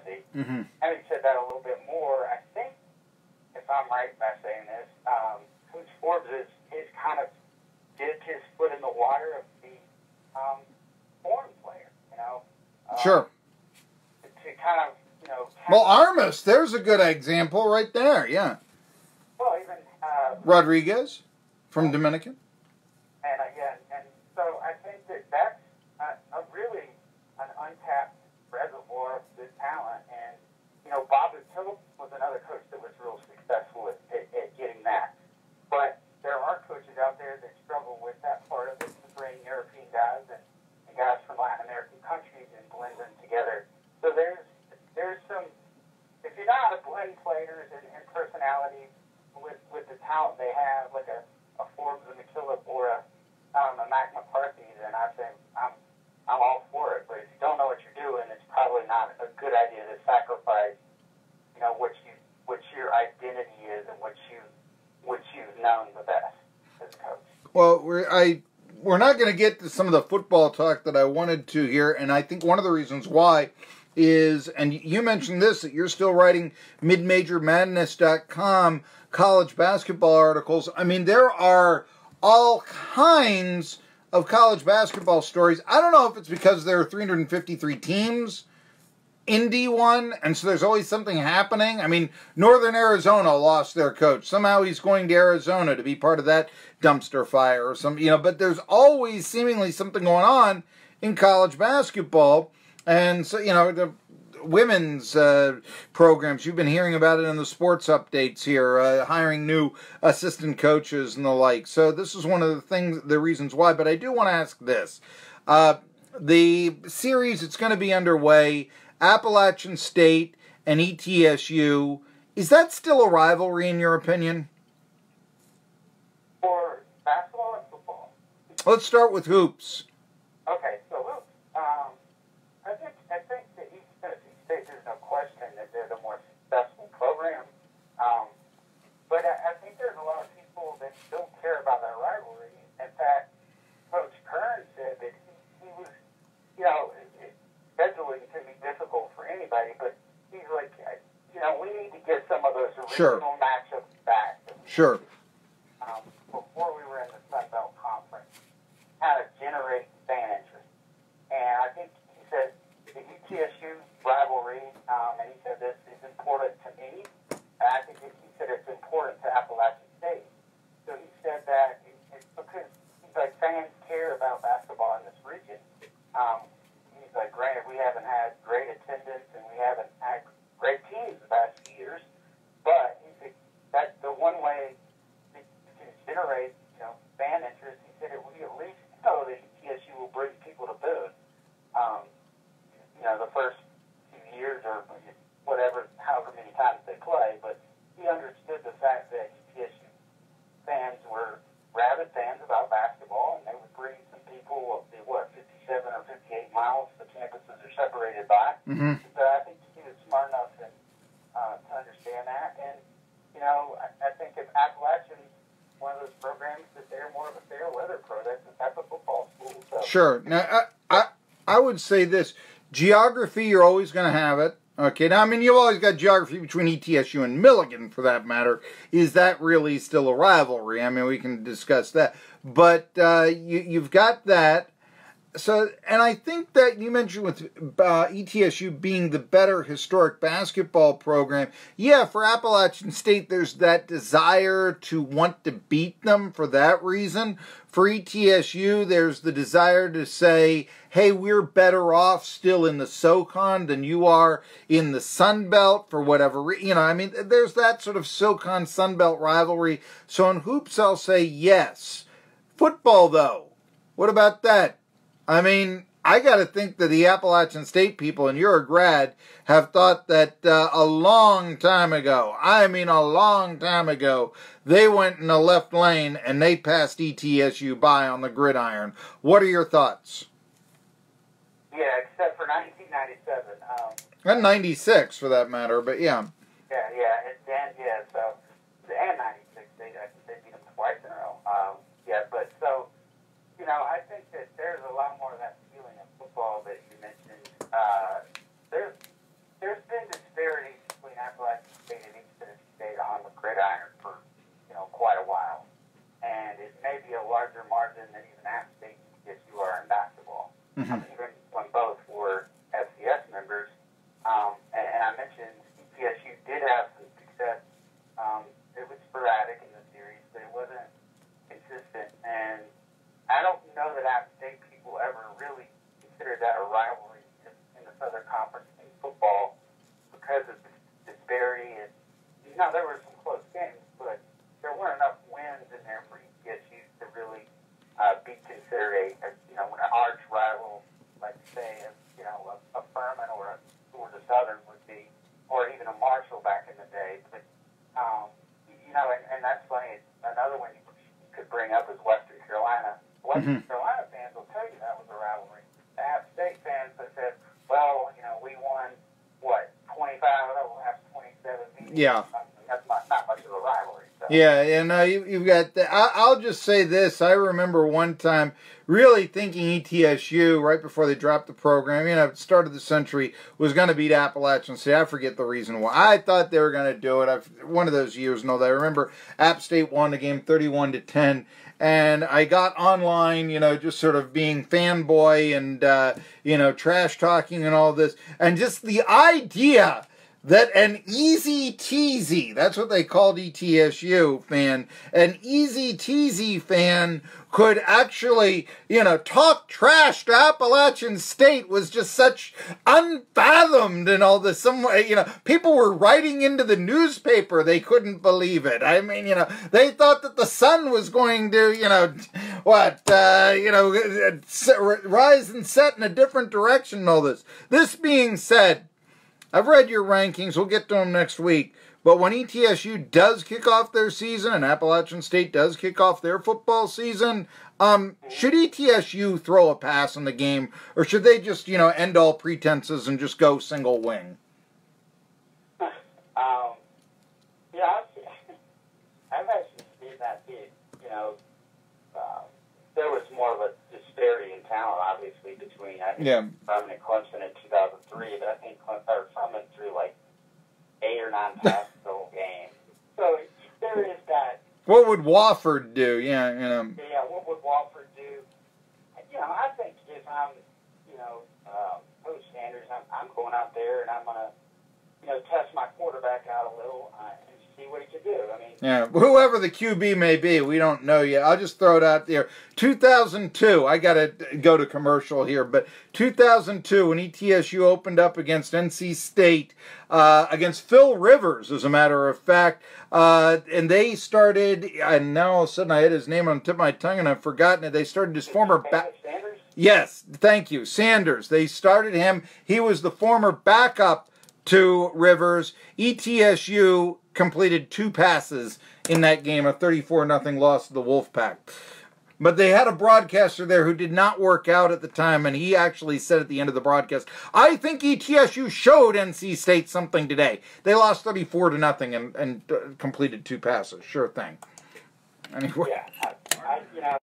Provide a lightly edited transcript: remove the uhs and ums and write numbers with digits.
university. Having said that a little bit more, I think, if I'm right by saying this, Coach Forbes is kind of dipped his foot in the water of the foreign player, you know. Sure. To kind of, you know. Well, Armas, there's a good example right there, yeah. Well, even Rodriguez from Dominican. And so I think that's a really an untapped reservoir of good talent. And, you know, Bob Utilip was another coach that was real successful at getting that. But there are coaches out there that struggle with that part of it, to bring European guys and guys from Latin American countries and blend them together. So there's some, if you know how to blend players and personalities with the talent they have, like a Forbes and McKillop or a Mac McCarthy, then I think I'm all for it. But if you don't know what you're doing, it's probably not a good idea to sacrifice, you know, what your identity is and what you've known the best as a coach. Well, we're not going to get to some of the football talk that I wanted to here, and I think one of the reasons why is, and you mentioned this, that you're still writing midmajormadness.com college basketball articles. I mean, there are all kinds of college basketball stories. I don't know if it's because there are 353 teams in D1, and so there's always something happening. I mean, Northern Arizona lost their coach. Somehow he's going to Arizona to be part of that dumpster fire or something, you know, but there's always seemingly something going on in college basketball. And so, you know, the women's programs, you've been hearing about it in the sports updates here, hiring new assistant coaches and the like. So this is one of the reasons why. But I do want to ask this. The series, it's going to be underway, Appalachian State and ETSU. Is that still a rivalry in your opinion? For basketball or football? Let's start with hoops. Okay, so hoops. I think that East Tennessee State, there's no question that they're the more successful program. But I think there's a lot of people that still care about that rivalry. In fact, Coach Kern said that he was, you know, scheduling can be difficult for anybody, but he's like, you know, we need to get some of those original matchups back. Sure. Before we were in the Sun Belt Conference, kind of generate fan interest. And I think he said the ETSU rivalry, and he said this is important to me, and I think he said it's important to Appalachian State. So he said that it's because he's like, fans care about basketball in this region. He's like, granted, we haven't had great attendance and we haven't had great teams the past few years, but he said that's the one way to generate, you know, fan interest. He said it we at least know that ETSU will bring people to Boone. You know, the first few years or whatever, however many times they play, but he understood the fact that ETSU fans were rabid fans about basketball, and they would bring some people of the, 57 or 58 miles the campuses are separated by. So I think he was smart enough to understand that. And, you know, I think if Appalachian, one of those programs that they're more of a fair weather pro, that's a type of football school. So. Sure. Now, I would say this. Geography, you're always going to have it. Okay, now, I mean, you've always got geography between ETSU and Milligan, for that matter. Is that really still a rivalry? I mean, we can discuss that. But you've got that. So, and I think that you mentioned with ETSU being the better historic basketball program, yeah, for Appalachian State, there's that desire to want to beat them for that reason. For ETSU, there's the desire to say, hey, we're better off still in the SoCon than you are in the Sun Belt for whatever reason. You know, I mean, there's that sort of SoCon Sun Belt rivalry. So in hoops, I'll say yes. Football, though, what about that? I mean, I got to think that the Appalachian State people, and you're a grad, have thought that a long time ago, I mean a long time ago, they went in the left lane and they passed ETSU by on the gridiron. What are your thoughts? Yeah, except for 1997. And 96, for that matter, but yeah. So, and 96, they beat them twice in a row. But so, you know, I think that there's a lot more of that feeling of football that you mentioned. There's been even when both were FCS members. And I mentioned ETSU did have some success. It was sporadic in the series, but it wasn't consistent. And I don't know that App State people ever really considered that a rivalry in the Southern Conference in football because of the disparity. And, there were some close games, but there weren't enough wins in there for ETSU to really be considered an arch rival, like say, a Furman or a Georgia Southern would be, or even a Marshall back in the day. But and that's funny. Another one you could bring up is Western Carolina. Western Carolina fans will tell you that was a rivalry. The App State fans have said, well, we won 25 last 27 meetings. Yeah. That's not much of a rivalry. So. Yeah, and you've got. I'll just say this. I remember one time really thinking ETSU right before they dropped the program. At the start of the century was going to beat Appalachian State. I forget the reason why. I thought they were going to do it. One of those years. No, I remember App State won the game 31-10. And I got online, just sort of being fanboy and, trash talking and all this. And just the idea that an easy teasy, that's what they called ETSU fan, an easy teasy fan could actually, talk trash to Appalachian State was just such unfathomed and all this. People were writing into the newspaper. They couldn't believe it. I mean, they thought that the sun was going to, rise and set in a different direction and all this. This being said, I've read your rankings. We'll get to them next week. But when ETSU does kick off their season and Appalachian State does kick off their football season, should ETSU throw a pass in the game, or should they just, end all pretenses and just go single wing? I've actually seen that be, there was more of a disparity in talent, obviously, between Furman and Clemson in 2003, but I think Furman threw like 8 or 9 passes the whole game. So there is that. What would Wofford do? Yeah, Yeah, what would Wofford do? I think if I'm, Coach Sanders, I'm going out there and I'm going to, test my quarterback out a little and see what he can do. I mean, yeah, whoever the QB may be, we don't know yet. I'll just throw it out there. 2002, I got to go to commercial here, but 2002 when ETSU opened up against NC State, against Phil Rivers, as a matter of fact, and they started, and now all of a sudden I had his name on the tip of my tongue and I've forgotten it. They started his former back. Yes, thank you, Sanders. They started him. He was the former backup to Rivers. ETSU completed 2 passes in that game, a 34-0 loss to the Wolfpack. But they had a broadcaster there who did not work out at the time, and he actually said at the end of the broadcast, I think ETSU showed NC State something today. They lost 34-0 and completed 2 passes. Sure thing. Anyway. Yeah,